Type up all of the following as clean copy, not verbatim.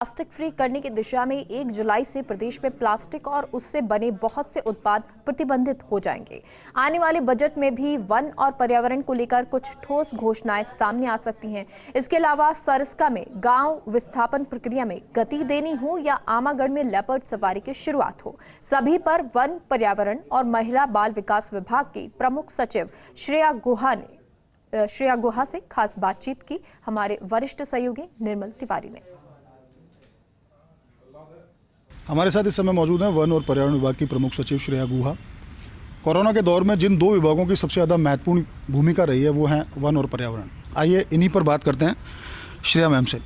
Plastic free करने की दिशा में 1 जुलाई से प्रदेश में प्लास्टिक और उससे बने बहुत से उत्पाद प्रतिबंधित हो जाएंगे। आने वाले बजट में भी वन और पर्यावरण को लेकर कुछ ठोस घोषणाएं सामने आ सकती हैं। इसके अलावा सरिस्का में गांव विस्थापन प्रक्रिया में गति देनी हो या आमागढ़ में लेपर्ड सफारी की शुरुआत हो, सभी पर वन, पर्यावरण और महिला बाल विकास विभाग की प्रमुख सचिव श्रेया गुहा से खास बातचीत की हमारे वरिष्ठ सहयोगी निर्मल तिवारी ने। हमारे साथ इस समय मौजूद हैं वन और पर्यावरण विभाग की प्रमुख सचिव श्रेया गुहा। कोरोना के दौर में जिन 2 विभागों की सबसे ज़्यादा महत्वपूर्ण भूमिका रही है वो हैं वन और पर्यावरण। आइए इन्हीं पर बात करते हैं श्रेया मैम से।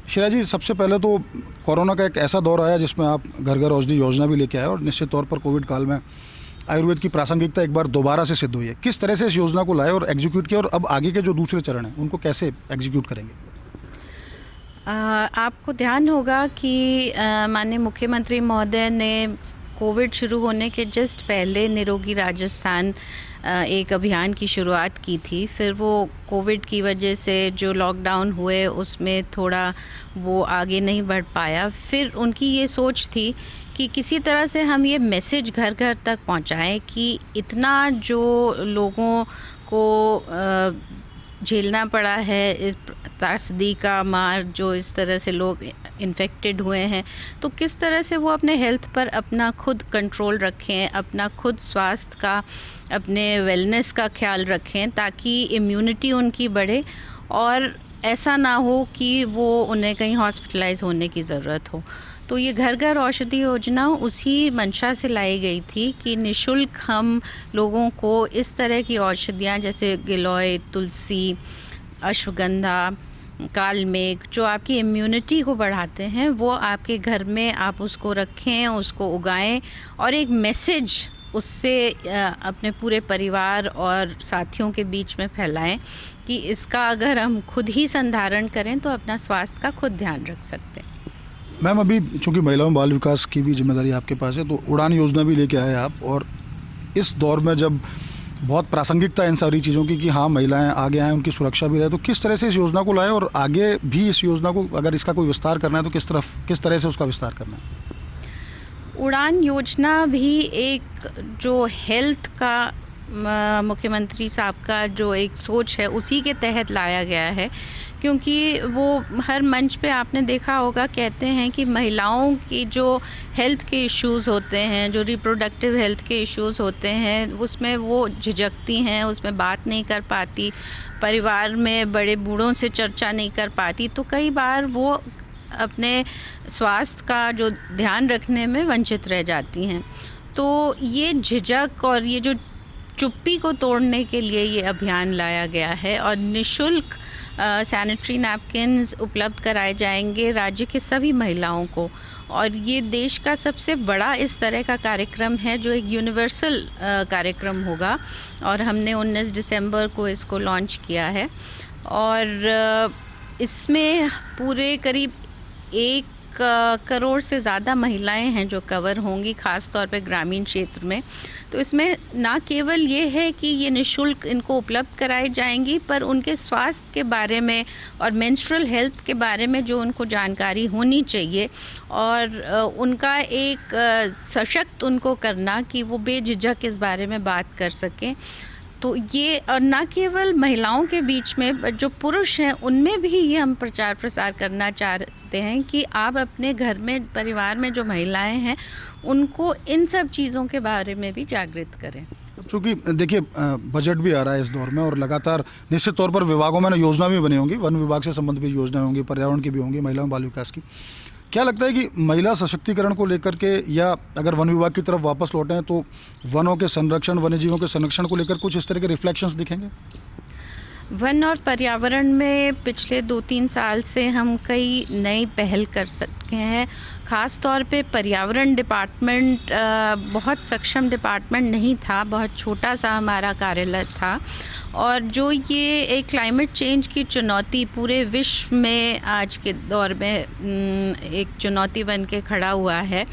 श्रेया जी, सबसे पहले तो कोरोना का एक ऐसा दौर आया जिसमें आप घर घर औषधि योजना भी लेके आए और निश्चित तौर पर कोविड काल में आयुर्वेद की प्रासंगिकता एक बार दोबारा से सिद्ध हुई है। किस तरह से इस योजना को लाए और एग्जीक्यूट किया, और अब आगे के जो दूसरे चरण हैं उनको कैसे एग्जीक्यूट करेंगे? आपको ध्यान होगा कि माननीय मुख्यमंत्री महोदय ने कोविड शुरू होने के जस्ट पहले निरोगी राजस्थान एक अभियान की शुरुआत की थी। फिर वो कोविड की वजह से जो लॉकडाउन हुए उसमें थोड़ा वो आगे नहीं बढ़ पाया। फिर उनकी ये सोच थी कि किसी तरह से हम ये मैसेज घर घर तक पहुंचाएं कि इतना जो लोगों को झेलना पड़ा है, इस त्रासदी का मार, जो इस तरह से लोग इन्फेक्टेड हुए हैं, तो किस तरह से वो अपने हेल्थ पर अपना खुद कंट्रोल रखें, अपना खुद स्वास्थ्य का, अपने वेलनेस का ख्याल रखें ताकि इम्यूनिटी उनकी बढ़े और ऐसा ना हो कि वो उन्हें कहीं हॉस्पिटलाइज होने की ज़रूरत हो। तो ये घर घर औषधि योजना उसी मंशा से लाई गई थी कि निशुल्क हम लोगों को इस तरह की औषधियाँ जैसे गिलोय, तुलसी, अश्वगंधा, कालमेघ, जो आपकी इम्यूनिटी को बढ़ाते हैं, वो आपके घर में आप उसको रखें, उसको उगाएं और एक मैसेज उससे अपने पूरे परिवार और साथियों के बीच में फैलाएं कि इसका अगर हम खुद ही संधारण करें तो अपना स्वास्थ्य का खुद ध्यान रख सकते हैं। मैम, अभी चूँकि महिलाओं बाल विकास की भी जिम्मेदारी आपके पास है, तो उड़ान योजना भी लेके आए आप, और इस दौर में जब बहुत प्रासंगिकता है इन सारी चीज़ों की कि हाँ महिलाएं आगे आएँ, उनकी सुरक्षा भी रहे, तो किस तरह से इस योजना को लाए और आगे भी इस योजना को अगर इसका कोई विस्तार करना है तो किस तरह से उसका विस्तार करना है? उड़ान योजना भी एक जो हेल्थ का मुख्यमंत्री साहब का जो एक सोच है उसी के तहत लाया गया है, क्योंकि वो हर मंच पे आपने देखा होगा कहते हैं कि महिलाओं की जो हेल्थ के इश्यूज़ होते हैं, जो रिप्रोडक्टिव हेल्थ के इश्यूज़ होते हैं, उसमें वो झिझकती हैं, उसमें बात नहीं कर पाती, परिवार में बड़े बूढ़ों से चर्चा नहीं कर पाती, तो कई बार वो अपने स्वास्थ्य का जो ध्यान रखने में वंचित रह जाती हैं। तो ये झिझक और ये जो चुप्पी को तोड़ने के लिए ये अभियान लाया गया है और निशुल्क सैनिटरी नैपकिन्स उपलब्ध कराए जाएंगे राज्य के सभी महिलाओं को। और ये देश का सबसे बड़ा इस तरह का कार्यक्रम है जो एक यूनिवर्सल कार्यक्रम होगा, और हमने 19 दिसंबर को इसको लॉन्च किया है। और इसमें पूरे करीब 1 करोड़ से ज़्यादा महिलाएं हैं जो कवर होंगी, ख़ास तौर पे ग्रामीण क्षेत्र में। तो इसमें ना केवल ये है कि ये निशुल्क इनको उपलब्ध कराई जाएंगी, पर उनके स्वास्थ्य के बारे में और मेंस्ट्रुअल हेल्थ के बारे में जो उनको जानकारी होनी चाहिए और उनका एक सशक्त उनको करना कि वो बेझिझक इस बारे में बात कर सकें। तो ये, और ना केवल महिलाओं के बीच में, जो पुरुष हैं उनमें भी ये हम प्रचार प्रसार करना चाहते हैं कि आप अपने घर में, परिवार में जो महिलाएं हैं उनको इन सब चीज़ों के बारे में भी जागृत करें। क्योंकि देखिए बजट भी आ रहा है इस दौर में और लगातार निश्चित तौर पर विभागों में योजना भी बनी होंगी, वन विभाग से संबंधित भी योजनाएं होंगी, पर्यावरण की भी होंगी, महिलाओं बाल विकास की। क्या लगता है कि महिला सशक्तिकरण को लेकर के, या अगर वन विभाग की तरफ वापस लौटें तो वनों के संरक्षण, वन्यजीवों के संरक्षण को लेकर कुछ इस तरह के रिफ्लेक्शंस दिखेंगे? वन और पर्यावरण में पिछले 2-3 साल से हम कई नई पहल कर सकते हैं। ख़ास तौर पे पर्यावरण डिपार्टमेंट बहुत सक्षम डिपार्टमेंट नहीं था, बहुत छोटा सा हमारा कार्यालय था, और जो ये एक क्लाइमेट चेंज की चुनौती पूरे विश्व में आज के दौर में एक चुनौती बन के खड़ा हुआ है,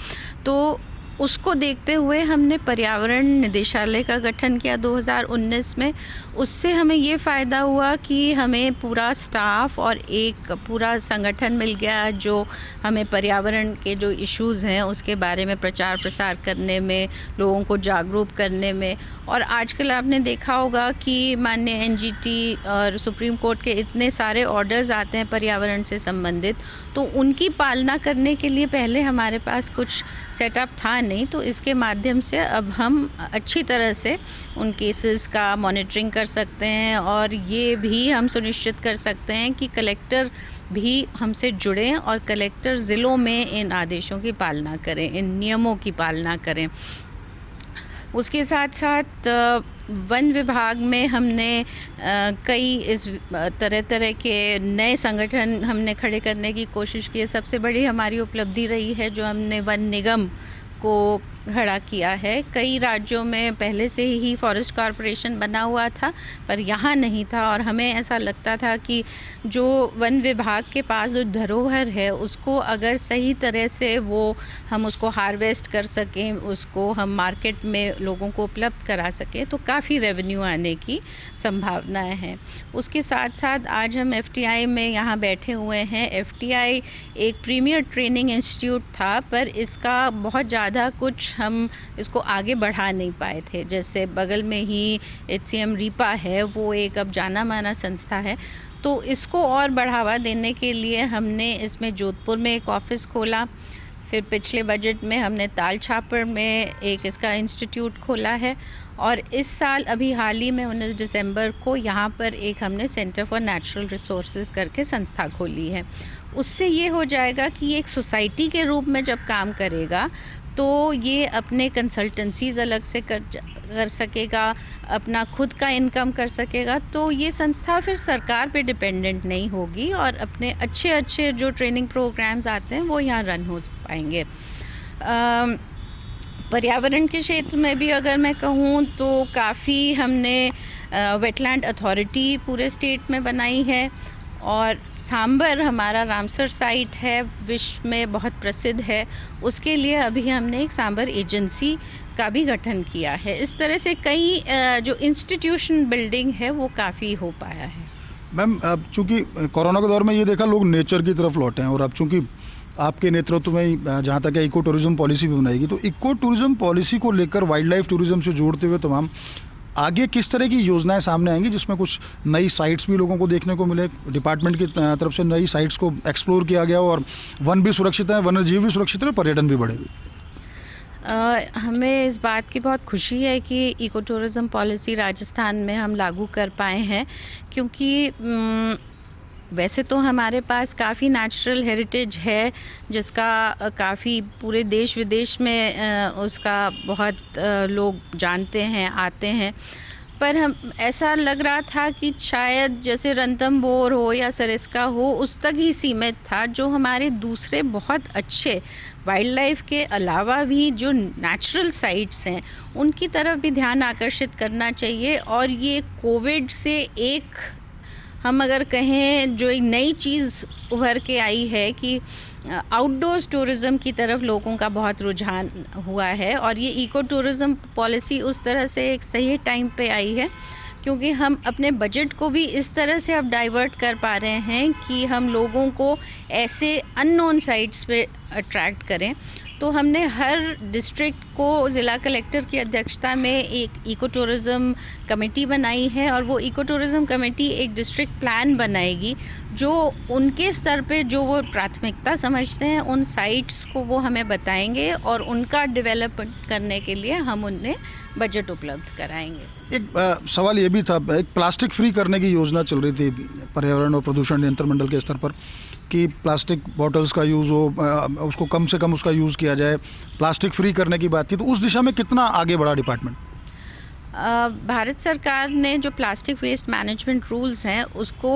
तो उसको देखते हुए हमने पर्यावरण निदेशालय का गठन किया 2019 में। उससे हमें ये फ़ायदा हुआ कि हमें पूरा स्टाफ और एक पूरा संगठन मिल गया जो हमें पर्यावरण के जो इश्यूज़ हैं उसके बारे में प्रचार प्रसार करने में, लोगों को जागरूक करने में। और आजकल आपने देखा होगा कि माननीय एनजीटी और सुप्रीम कोर्ट के इतने सारे ऑर्डर्स आते हैं पर्यावरण से संबंधित, तो उनकी पालना करने के लिए पहले हमारे पास कुछ सेटअप था नहीं। तो इसके माध्यम से अब हम अच्छी तरह से उन केसेस का मॉनिटरिंग कर सकते हैं और ये भी हम सुनिश्चित कर सकते हैं कि कलेक्टर भी हमसे जुड़ें और कलेक्टर ज़िलों में इन आदेशों की पालना करें, इन नियमों की पालना करें। उसके साथ साथ वन विभाग में हमने कई इस तरह के नए संगठन हमने खड़े करने की कोशिश की है। सबसे बड़ी हमारी उपलब्धि रही है जो हमने वन निगम को खड़ा किया है। कई राज्यों में पहले से ही फॉरेस्ट कॉरपोरेशन बना हुआ था पर यहाँ नहीं था और हमें ऐसा लगता था कि जो वन विभाग के पास जो धरोहर है उसको अगर सही तरह से हम उसको हार्वेस्ट कर सकें, उसको हम मार्केट में लोगों को उपलब्ध करा सकें तो काफ़ी रेवेन्यू आने की संभावनाएं हैं। उसके साथ साथ आज हम FTI में यहाँ बैठे हुए हैं। FTI एक प्रीमियर ट्रेनिंग इंस्टीट्यूट था पर इसका बहुत ज़्यादा कुछ हम इसको आगे बढ़ा नहीं पाए थे। जैसे बगल में ही HCM रीपा है, वो एक अब जाना माना संस्था है। तो इसको और बढ़ावा देने के लिए हमने इसमें जोधपुर में एक ऑफिस खोला। फिर पिछले बजट में हमने ताल छापर में एक इसका इंस्टीट्यूट खोला है और इस साल अभी हाल ही में 19 दिसंबर को यहाँ पर एक हमने सेंटर फॉर नेचुरल रिसोर्सेज करके संस्था खोली है। उससे ये हो जाएगा कि एक सोसाइटी के रूप में जब काम करेगा तो ये अपने कंसल्टेंसीज़ अलग से कर सकेगा, अपना खुद का इनकम कर सकेगा। तो ये संस्था फिर सरकार पे डिपेंडेंट नहीं होगी और अपने अच्छे जो ट्रेनिंग प्रोग्राम्स आते हैं वो यहाँ रन हो पाएंगे। पर्यावरण के क्षेत्र में भी अगर मैं कहूँ तो काफ़ी हमने वेटलैंड अथॉरिटी पूरे स्टेट में बनाई है और सांबर हमारा रामसर साइट है, विश्व में बहुत प्रसिद्ध है। उसके लिए अभी हमने एक सांबर एजेंसी का भी गठन किया है। इस तरह से कई जो इंस्टीट्यूशन बिल्डिंग है वो काफ़ी हो पाया है। मैम, अब चूँकि कोरोना के दौर में ये देखा लोग नेचर की तरफ लौटे हैं और अब चूँकि आपके नेतृत्व में ही जहाँ तक इको टूरिज़्म पॉलिसी भी बनाएगी तो इको टूरिज़्म पॉलिसी को लेकर वाइल्ड लाइफ टूरिज़्म से जोड़ते हुए तमाम आगे किस तरह की योजनाएं सामने आएंगी जिसमें कुछ नई साइट्स भी लोगों को देखने को मिले, डिपार्टमेंट की तरफ से नई साइट्स को एक्सप्लोर किया गया और वन भी सुरक्षित है, वन्य जीव भी सुरक्षित है, पर्यटन भी बढ़े? हमें इस बात की बहुत खुशी है कि इको टूरिज़्म पॉलिसी राजस्थान में हम लागू कर पाए हैं क्योंकि वैसे तो हमारे पास काफ़ी नेचुरल हेरिटेज है जिसका काफ़ी पूरे देश विदेश में उसका बहुत लोग जानते हैं, आते हैं। पर हम ऐसा लग रहा था कि शायद जैसे रणथंभौर हो या सरिस्का हो उस तक ही सीमित था। जो हमारे दूसरे बहुत अच्छे वाइल्ड लाइफ के अलावा भी जो नेचुरल साइट्स हैं उनकी तरफ भी ध्यान आकर्षित करना चाहिए। और ये कोविड से एक हम अगर कहें जो एक नई चीज़ उभर के आई है कि आउटडोर्स टूरिज़्म की तरफ लोगों का बहुत रुझान हुआ है और ये इको टूरिज़्म पॉलिसी उस तरह से एक सही टाइम पे आई है क्योंकि हम अपने बजट को भी इस तरह से अब डाइवर्ट कर पा रहे हैं कि हम लोगों को ऐसे अननोन साइट्स पे अट्रैक्ट करें। तो हमने हर डिस्ट्रिक्ट को ज़िला कलेक्टर की अध्यक्षता में एक इको टूरिज़्म कमेटी बनाई है और वो इको टूरिज़्म कमेटी एक डिस्ट्रिक्ट प्लान बनाएगी जो उनके स्तर पे जो वो प्राथमिकता समझते हैं उन साइट्स को वो हमें बताएंगे और उनका डेवलपमेंट करने के लिए हम उन्हें बजट उपलब्ध कराएंगे। एक सवाल ये भी था, एक प्लास्टिक फ्री करने की योजना चल रही थी पर्यावरण और प्रदूषण नियंत्रण मंडल के स्तर पर कि प्लास्टिक बॉटल्स का यूज़ हो, उसको कम से कम उसका यूज़ किया जाए, प्लास्टिक फ्री करने की बात थी। तो उस दिशा में कितना आगे बढ़ा डिपार्टमेंट? भारत सरकार ने जो प्लास्टिक वेस्ट मैनेजमेंट रूल्स हैं उसको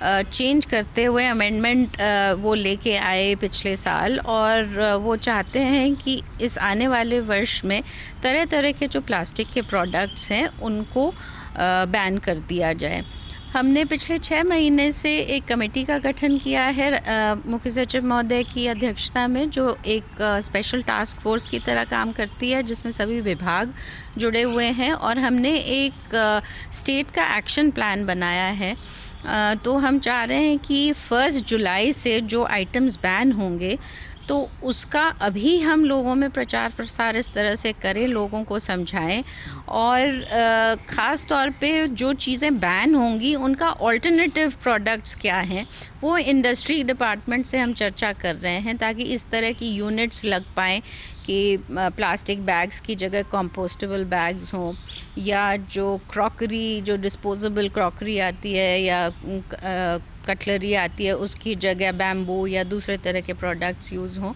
चेंज करते हुए अमेंडमेंट वो लेके आए पिछले साल और वो चाहते हैं कि इस आने वाले वर्ष में तरह तरह के जो प्लास्टिक के प्रोडक्ट्स हैं उनको बैन कर दिया जाए। हमने पिछले 6 महीने से एक कमेटी का गठन किया है मुख्य सचिव महोदय की अध्यक्षता में, जो एक स्पेशल टास्क फोर्स की तरह काम करती है, जिसमें सभी विभाग जुड़े हुए हैं। और हमने एक स्टेट का एक्शन प्लान बनाया है। तो हम चाह रहे हैं कि 1 जुलाई से जो आइटम्स बैन होंगे तो उसका अभी हम लोगों में प्रचार प्रसार इस तरह से करें, लोगों को समझाएं, और ख़ास तौर पे जो चीज़ें बैन होंगी उनका ऑल्टरनेटिव प्रोडक्ट्स क्या हैं वो इंडस्ट्री डिपार्टमेंट से हम चर्चा कर रहे हैं, ताकि इस तरह की यूनिट्स लग पाएँ कि प्लास्टिक बैग्स की जगह कंपोस्टेबल बैग्स हों, या जो क्रॉकरी, जो डिस्पोजेबल क्रॉकरी आती है या कटलरी आती है, उसकी जगह बैम्बू या दूसरे तरह के प्रोडक्ट्स यूज़ हों।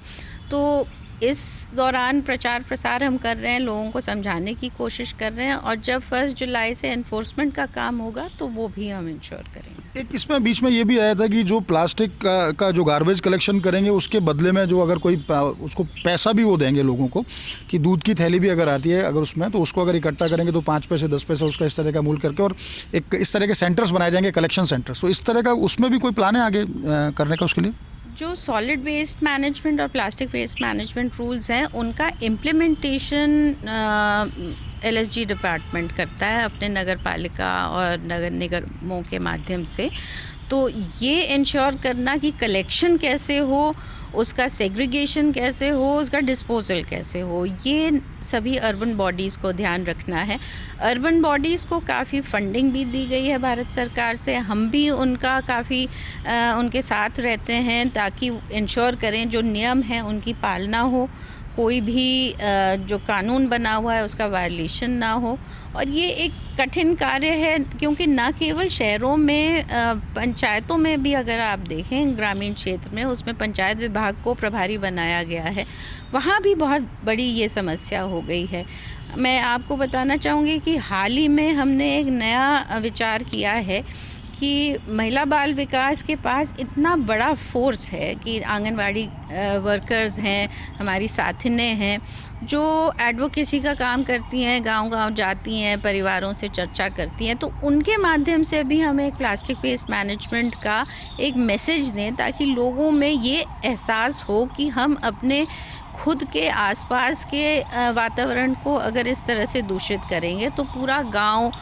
तो इस दौरान प्रचार प्रसार हम कर रहे हैं, लोगों को समझाने की कोशिश कर रहे हैं, और जब 1 जुलाई से एनफोर्समेंट का काम होगा तो वो भी हम इंश्योर करेंगे। एक इसमें बीच में ये भी आया था कि जो प्लास्टिक का जो गार्बेज कलेक्शन करेंगे उसके बदले में जो अगर कोई उसको पैसा भी वो देंगे लोगों को, कि दूध की थैली भी अगर आती है अगर उसमें, तो उसको अगर इकट्ठा करेंगे तो 5 पैसे 10 पैसे उसका इस तरह का मूल्य करके, और एक इस तरह के सेंटर्स बनाए जाएंगे, कलेक्शन सेंटर्स। तो इस तरह का उसमें भी कोई प्लान है आगे करने का उसके लिए? जो सॉलिड वेस्ट मैनेजमेंट और प्लास्टिक वेस्ट मैनेजमेंट रूल्स हैं उनका इम्प्लीमेंटेशन LSG डिपार्टमेंट करता है अपने नगर पालिका और नगर निगमों के माध्यम से। तो ये इंश्योर करना कि कलेक्शन कैसे हो, उसका सेग्रीगेशन कैसे हो, उसका डिस्पोजल कैसे हो, ये सभी अर्बन बॉडीज़ को ध्यान रखना है। अर्बन बॉडीज़ को काफ़ी फंडिंग भी दी गई है भारत सरकार से, हम भी उनका काफ़ी उनके साथ रहते हैं ताकि इंश्योर करें जो नियम हैं उनकी पालना हो, कोई भी जो कानून बना हुआ है उसका वायलेशन ना हो। और ये एक कठिन कार्य है, क्योंकि न केवल शहरों में, पंचायतों में भी अगर आप देखें ग्रामीण क्षेत्र में, उसमें पंचायत विभाग को प्रभारी बनाया गया है, वहाँ भी बहुत बड़ी ये समस्या हो गई है। मैं आपको बताना चाहूँगी कि हाल ही में हमने एक नया विचार किया है कि महिला बाल विकास के पास इतना बड़ा फोर्स है कि आंगनवाड़ी वर्कर्स हैं, हमारी साथिनें हैं जो एडवोकेसी का काम करती हैं, गांव-गांव जाती हैं, परिवारों से चर्चा करती हैं। तो उनके माध्यम से भी हम एक प्लास्टिक वेस्ट मैनेजमेंट का एक मैसेज दें, ताकि लोगों में ये एहसास हो कि हम अपने खुद के आसपास के वातावरण को अगर इस तरह से दूषित करेंगे तो पूरा गांव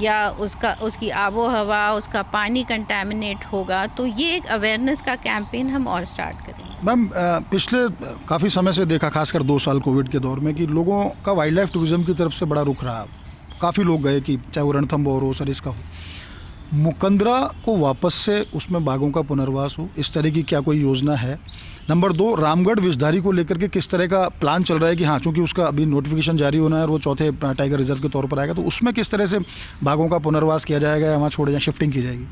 या उसकी आबो हवा, उसका पानी कंटामिनेट होगा। तो ये एक अवेयरनेस का कैंपेन हम और स्टार्ट करेंगे। मैम, पिछले काफ़ी समय से देखा, खासकर 2 साल कोविड के दौर में, कि लोगों का वाइल्ड लाइफ टूरिज़्म की तरफ से बड़ा रुख रहा। काफ़ी लोग गए, कि चाहे वो रणथंभौर हो, सरिस्का हो। मुकंदरा को वापस से उसमें बाघों का पुनर्वास हो, इस तरह की क्या कोई योजना है? नंबर 2, रामगढ़ विषधारी को लेकर के किस तरह का प्लान चल रहा है? कि हाँ, चूँकि उसका अभी नोटिफिकेशन जारी होना है और वो 4थे टाइगर रिजर्व के तौर पर आएगा, तो उसमें किस तरह से बाघों का पुनर्वास किया जाएगा या वहाँ छोड़े जाए, शिफ्टिंग की जाएगी?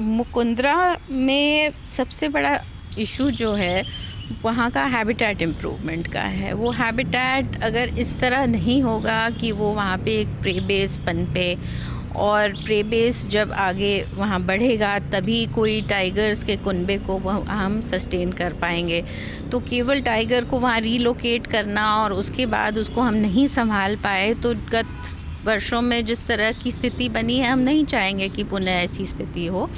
मुकुंदरा में सबसे बड़ा इशू जो है वहाँ का हैबिटेट इम्प्रूवमेंट का है। वो हैबिटेट अगर इस तरह नहीं होगा कि वो वहाँ पे एक प्रे बेस पनपे, और प्रे बेस जब आगे वहाँ बढ़ेगा तभी कोई टाइगर्स के कुनबे को हम सस्टेन कर पाएंगे। तो केवल टाइगर को वहाँ रीलोकेट करना और उसके बाद उसको हम नहीं संभाल पाए, तो गत वर्षों में जिस तरह की स्थिति बनी है हम नहीं चाहेंगे कि पुनः ऐसी स्थिति हो।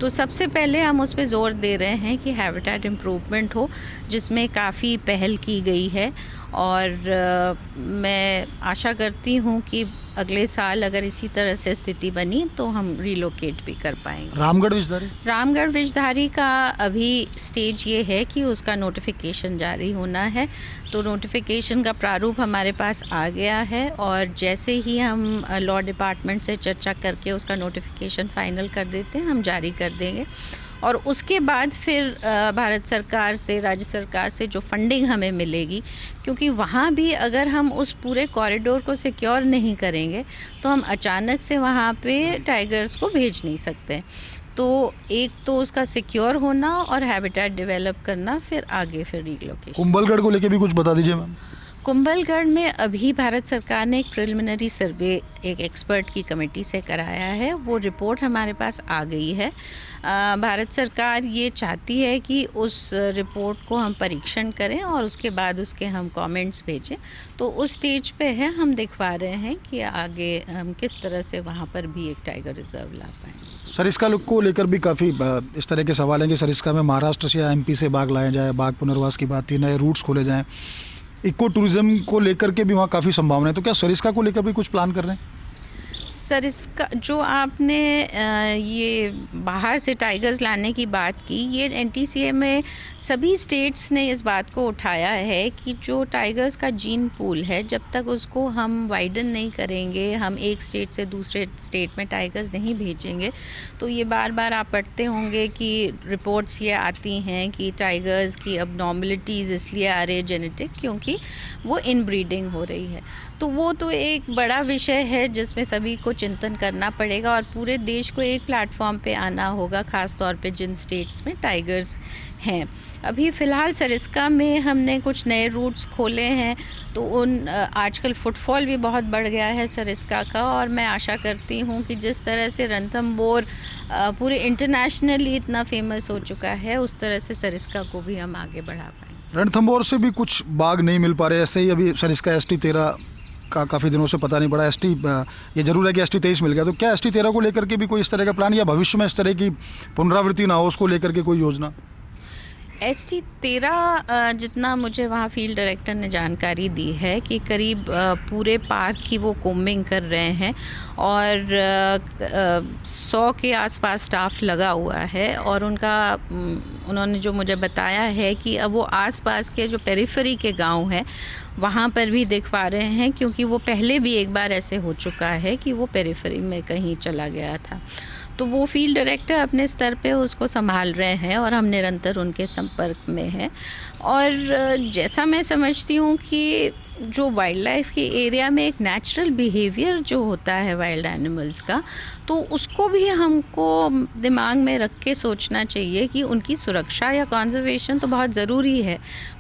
तो सबसे पहले हम उस पर ज़ोर दे रहे हैं कि हैबिटेट इम्प्रूवमेंट हो, जिसमें काफ़ी पहल की गई है। और मैं आशा करती हूँ कि अगले साल अगर इसी तरह से स्थिति बनी तो हम रीलोकेट भी कर पाएंगे। रामगढ़ विषधारी? रामगढ़ विषधारी का अभी स्टेज ये है कि उसका नोटिफिकेशन जारी होना है। तो नोटिफिकेशन का प्रारूप हमारे पास आ गया है, और जैसे ही हम लॉ डिपार्टमेंट से चर्चा करके उसका नोटिफिकेशन फाइनल कर देते हैं, हम जारी कर देंगे। और उसके बाद फिर भारत सरकार से, राज्य सरकार से जो फंडिंग हमें मिलेगी, क्योंकि वहाँ भी अगर हम उस पूरे कॉरिडोर को सिक्योर नहीं करेंगे तो हम अचानक से वहाँ पे टाइगर्स को भेज नहीं सकते। तो एक तो उसका सिक्योर होना और हैबिटेट डेवलप करना, फिर आगे फिर रीलोकेशन। कुंभलगढ़ को लेके भी कुछ बता दीजिए मैम। कुंभलगढ़ में अभी भारत सरकार ने एक प्रिलिमिनरी सर्वे एक एक्सपर्ट की कमेटी से कराया है। वो रिपोर्ट हमारे पास आ गई है। भारत सरकार ये चाहती है कि उस रिपोर्ट को हम परीक्षण करें और उसके बाद उसके हम कमेंट्स भेजें। तो उस स्टेज पे है, हम दिखवा रहे हैं कि आगे हम किस तरह से वहाँ पर भी एक टाइगर रिजर्व ला पाएँ। सरिस्का को लेकर भी काफ़ी इस तरह के सवाल हैं कि सरिस्का में महाराष्ट्र से या एमपी से बाघ लाए जाए, बाघ पुनर्वास की बात थी, नए रूट्स खोले जाएँ, इको टूरिज्म को लेकर के भी वहाँ काफ़ी संभावना है। तो क्या सरिस्का को लेकर भी कुछ प्लान कर रहे हैं? सरिस्का जो आपने ये बाहर से टाइगर्स लाने की बात की, ये एनटीसीए में सभी स्टेट्स ने इस बात को उठाया है कि जो टाइगर्स का जीन पूल है, जब तक उसको हम वाइडन नहीं करेंगे, हम एक स्टेट से दूसरे स्टेट में टाइगर्स नहीं भेजेंगे, तो ये बार बार आप पढ़ते होंगे कि रिपोर्ट्स ये आती हैं कि टाइगर्स की अबनॉर्मलिटीज़ इसलिए आ रही है जेनेटिक, क्योंकि वो इनब्रीडिंग हो रही है। तो वो तो एक बड़ा विषय है जिसमें सभी को चिंतन करना पड़ेगा और पूरे देश को एक प्लेटफॉर्म पे आना होगा, ख़ास तौर पे जिन स्टेट्स में टाइगर्स हैं। अभी फ़िलहाल सरिस्का में हमने कुछ नए रूट्स खोले हैं, तो उन आजकल फुटफॉल भी बहुत बढ़ गया है सरिस्का का, और मैं आशा करती हूँ कि जिस तरह से रणथंभौर पूरे इंटरनेशनली इतना फेमस हो चुका है, उस तरह से सरिस्का को भी हम आगे बढ़ा पाएँ। रणथंभौर से भी कुछ बाघ नहीं मिल पा रहे, ऐसे ही अभी सरिस्का ST13 का काफ़ी दिनों से पता नहीं पड़ा। ये जरूर है कि ST23 मिल गया, तो क्या ST13 को लेकर के भी कोई इस तरह का प्लान या भविष्य में इस तरह की पुनरावृत्ति ना हो उसको लेकर के कोई योजना? ST13 जितना मुझे वहाँ फील्ड डायरेक्टर ने जानकारी दी है कि करीब पूरे पार्क की वो कोम्बिंग कर रहे हैं और 100 के आसपास स्टाफ लगा हुआ है, और उन्होंने जो मुझे बताया है कि अब वो आसपास के जो पेरिफेरी के गांव हैं वहाँ पर भी दिखवा रहे हैं, क्योंकि वो पहले भी एक बार ऐसे हो चुका है कि वो पेरिफेरी में कहीं चला गया था। तो वो फील्ड डायरेक्टर अपने स्तर पे उसको संभाल रहे हैं और हम निरंतर उनके संपर्क में हैं। और जैसा मैं समझती हूँ कि जो वाइल्ड लाइफ के एरिया में एक नेचुरल बिहेवियर जो होता है वाइल्ड एनिमल्स का, तो उसको भी हमको दिमाग में रख के सोचना चाहिए कि उनकी सुरक्षा या कंजर्वेशन तो बहुत ज़रूरी है,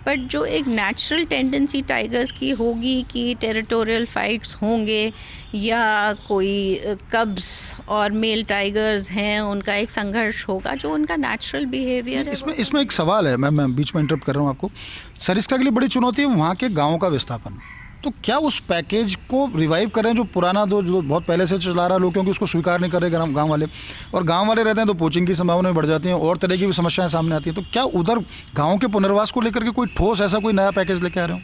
बट जो एक नेचुरल टेंडेंसी टाइगर्स की होगी कि टेरिटोरियल फाइट्स होंगे या कोई कब्स और मेल टाइगर्स हैं उनका एक संघर्ष होगा, जो उनका नेचुरल बिहेवियर है। इसमें एक सवाल है, मैं बीच में इंटरप्ट कर रहा हूँ आपको। सरिस्का के लिए बड़ी चुनौती है वहाँ के गाँव का विस्थापन, तो क्या उस पैकेज को रिवाइव करें जो पुराना जो बहुत पहले से चला रहा लोग, क्योंकि उसको स्वीकार नहीं कर रहे गाँव वाले, और गाँव वाले रहते हैं तो पोचिंग की संभावनाएं बढ़ जाती हैं और तरह की भी समस्याएं सामने आती हैं। तो क्या उधर गाँव के पुनर्वास को लेकर के कोई ठोस ऐसा कोई नया पैकेज लेके आ रहे हो?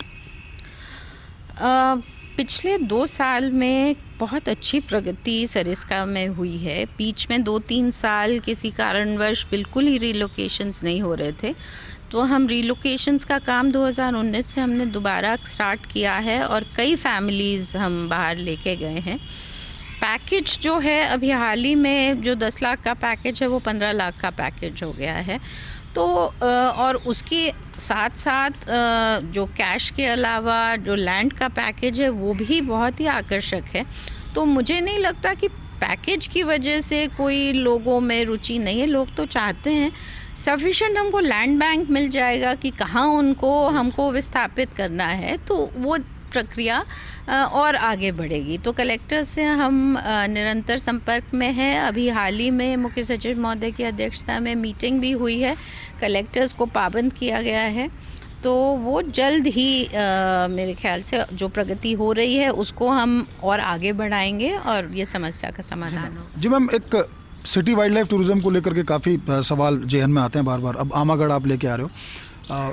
पिछले 2 साल में बहुत अच्छी प्रगति सरिस्का में हुई है। बीच में 2-3 साल किसी कारणवश बिल्कुल ही रिलोकेशंस नहीं हो रहे थे, तो हम रिलोकेशंस का काम 2019 से हमने दोबारा स्टार्ट किया है और कई फैमिलीज़ हम बाहर लेके गए हैं। पैकेज जो है अभी हाल ही में जो 10 लाख का पैकेज है वो 15 लाख का पैकेज हो गया है। तो और उसके साथ साथ जो कैश के अलावा जो लैंड का पैकेज है वो भी बहुत ही आकर्षक है। तो मुझे नहीं लगता कि पैकेज की वजह से कोई लोगों में रुचि नहीं है। लोग तो चाहते हैं सफिशेंट हमको लैंड बैंक मिल जाएगा कि कहाँ उनको हमको विस्थापित करना है, तो वो प्रक्रिया और आगे बढ़ेगी। तो कलेक्टर से हम निरंतर संपर्क में हैं। अभी हाल ही में मुख्य सचिव महोदय की अध्यक्षता में मीटिंग भी हुई है, कलेक्टर्स को पाबंद किया गया है, तो वो जल्द ही मेरे ख्याल से जो प्रगति हो रही है उसको हम और आगे बढ़ाएंगे और ये समस्या का समाधान होगा। जी मैम, एक सिटी वाइल्ड लाइफ टूरिज्म को लेकर के काफ़ी सवाल जेहन में आते हैं बार बार। अब आमागढ़ आप लेके आ रहे हो,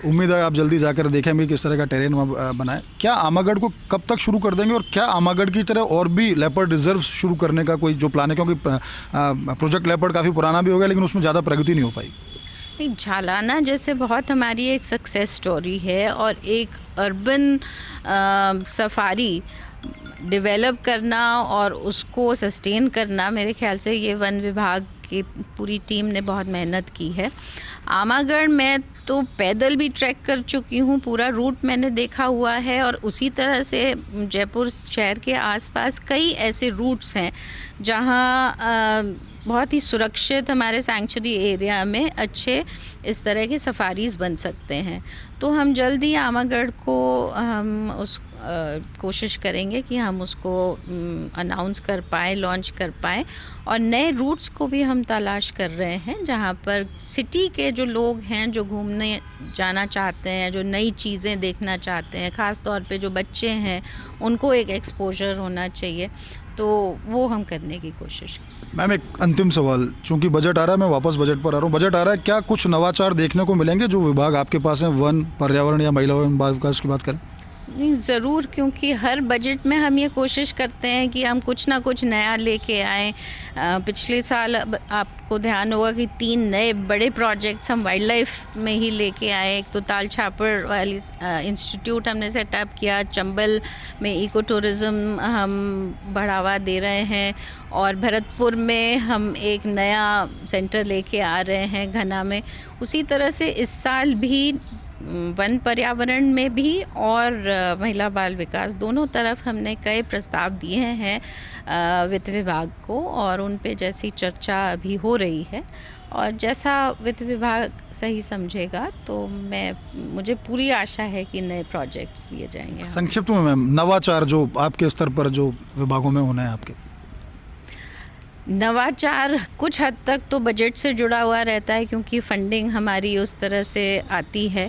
उम्मीद है आप जल्दी जाकर देखेंगे किस तरह का टेरेन वहाँ बना है। क्या आमागढ़ को कब तक शुरू कर देंगे और क्या आमागढ़ की तरह और भी लेपर्ड रिजर्व शुरू करने का कोई जो प्लान है? क्योंकि प्रोजेक्ट लेपर्ड काफ़ी पुराना भी हो गया लेकिन उसमें ज़्यादा प्रगति नहीं हो पाई। झालाना जैसे बहुत हमारी एक सक्सेस स्टोरी है और एक अर्बन सफारी डेवलप करना और उसको सस्टेन करना, मेरे ख्याल से ये वन विभाग की पूरी टीम ने बहुत मेहनत की है। आमागढ़ में तो पैदल भी ट्रैक कर चुकी हूँ, पूरा रूट मैंने देखा हुआ है, और उसी तरह से जयपुर शहर के आसपास कई ऐसे रूट्स हैं जहाँ बहुत ही सुरक्षित हमारे सैंक्चुरी एरिया में अच्छे इस तरह के सफारीज़ बन सकते हैं। तो हम जल्द ही आमागढ़ को हम उस कोशिश करेंगे कि हम उसको अनाउंस कर पाएँ, लॉन्च कर पाएँ, और नए रूट्स को भी हम तलाश कर रहे हैं जहाँ पर सिटी के जो लोग हैं जो घूमने जाना चाहते हैं, जो नई चीज़ें देखना चाहते हैं, ख़ास तौर पे जो बच्चे हैं उनको एक एक्सपोजर होना चाहिए, तो वो हम करने की कोशिश। मैम एक अंतिम सवाल, चूंकि बजट आ रहा है, मैं वापस बजट पर आ रहा हूँ। बजट आ रहा है, क्या कुछ नवाचार देखने को मिलेंगे जो विभाग आपके पास हैं, वन, पर्यावरण या महिला एवं बाल विकास की बात करें? नहीं, ज़रूर, क्योंकि हर बजट में हम ये कोशिश करते हैं कि हम कुछ ना कुछ नया लेके आएँ। पिछले साल आपको ध्यान होगा कि 3 नए बड़े प्रोजेक्ट्स हम वाइल्ड लाइफ में ही लेके आए। एक तो ताल छापर वाली इंस्टीट्यूट हमने सेटअप किया, चंबल में इको टूरिज़्म हम बढ़ावा दे रहे हैं, और भरतपुर में हम एक नया सेंटर लेके आ रहे हैं घना में। उसी तरह से इस साल भी वन पर्यावरण में भी और महिला बाल विकास दोनों तरफ हमने कई प्रस्ताव दिए हैं वित्त विभाग को, और उन पे जैसी चर्चा अभी हो रही है, और जैसा वित्त विभाग सही समझेगा तो मुझे पूरी आशा है कि नए प्रोजेक्ट्स दिए जाएंगे। संक्षिप्त में मैम, नवाचार जो आपके स्तर पर जो विभागों में होना है आपके? नवाचार कुछ हद तक तो बजट से जुड़ा हुआ रहता है, क्योंकि फंडिंग हमारी उस तरह से आती है,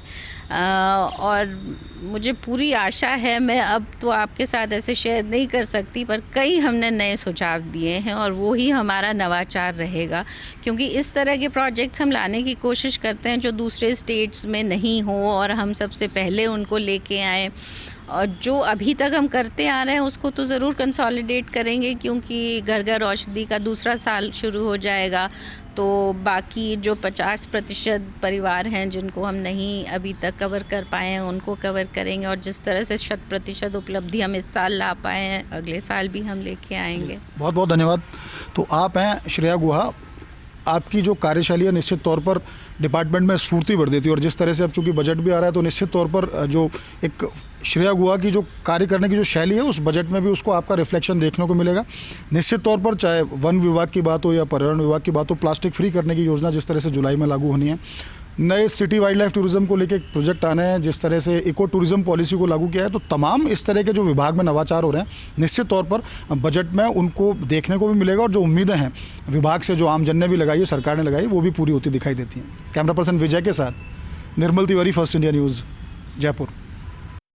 और मुझे पूरी आशा है, मैं अब तो आपके साथ ऐसे शेयर नहीं कर सकती, पर कई हमने नए सुझाव दिए हैं और वो ही हमारा नवाचार रहेगा, क्योंकि इस तरह के प्रोजेक्ट्स हम लाने की कोशिश करते हैं जो दूसरे स्टेट्स में नहीं हो, और हम सबसे पहले उनको लेके आएँ। और जो अभी तक हम करते आ रहे हैं उसको तो ज़रूर कंसोलिडेट करेंगे, क्योंकि घर घर औषधि का दूसरा साल शुरू हो जाएगा, तो बाकी जो 50% परिवार हैं जिनको हम नहीं अभी तक कवर कर पाए हैं उनको कवर करेंगे, और जिस तरह से 100% उपलब्धि हम इस साल ला पाए हैं अगले साल भी हम लेके आएंगे। बहुत बहुत धन्यवाद। तो आप हैं श्रेया गुहा, आपकी जो कार्यशैली है निश्चित तौर पर डिपार्टमेंट में स्फूर्ति भर देती है, और जिस तरह से अब चूँकि बजट भी आ रहा है तो निश्चित तौर पर जो एक श्रेया गुहा की जो कार्य करने की जो शैली है उस बजट में भी उसको आपका रिफ्लेक्शन देखने को मिलेगा। निश्चित तौर पर चाहे वन विभाग की बात हो या पर्यावरण विभाग की बात हो, प्लास्टिक फ्री करने की योजना जिस तरह से जुलाई में लागू होनी है, नए सिटी वाइल्ड लाइफ टूरिज्म को लेकर प्रोजेक्ट आने हैं, जिस तरह से इको टूरिज्म पॉलिसी को लागू किया है, तो तमाम इस तरह के जो विभाग में नवाचार हो रहे हैं निश्चित तौर पर बजट में उनको देखने को भी मिलेगा, और जो उम्मीदें हैं विभाग से जो आमजन ने भी लगाई है, सरकार ने लगाई, वो भी पूरी होती दिखाई देती हैं। कैमरा पर्सन विजय के साथ Nirmal Tiwari, first India news, Jaipur.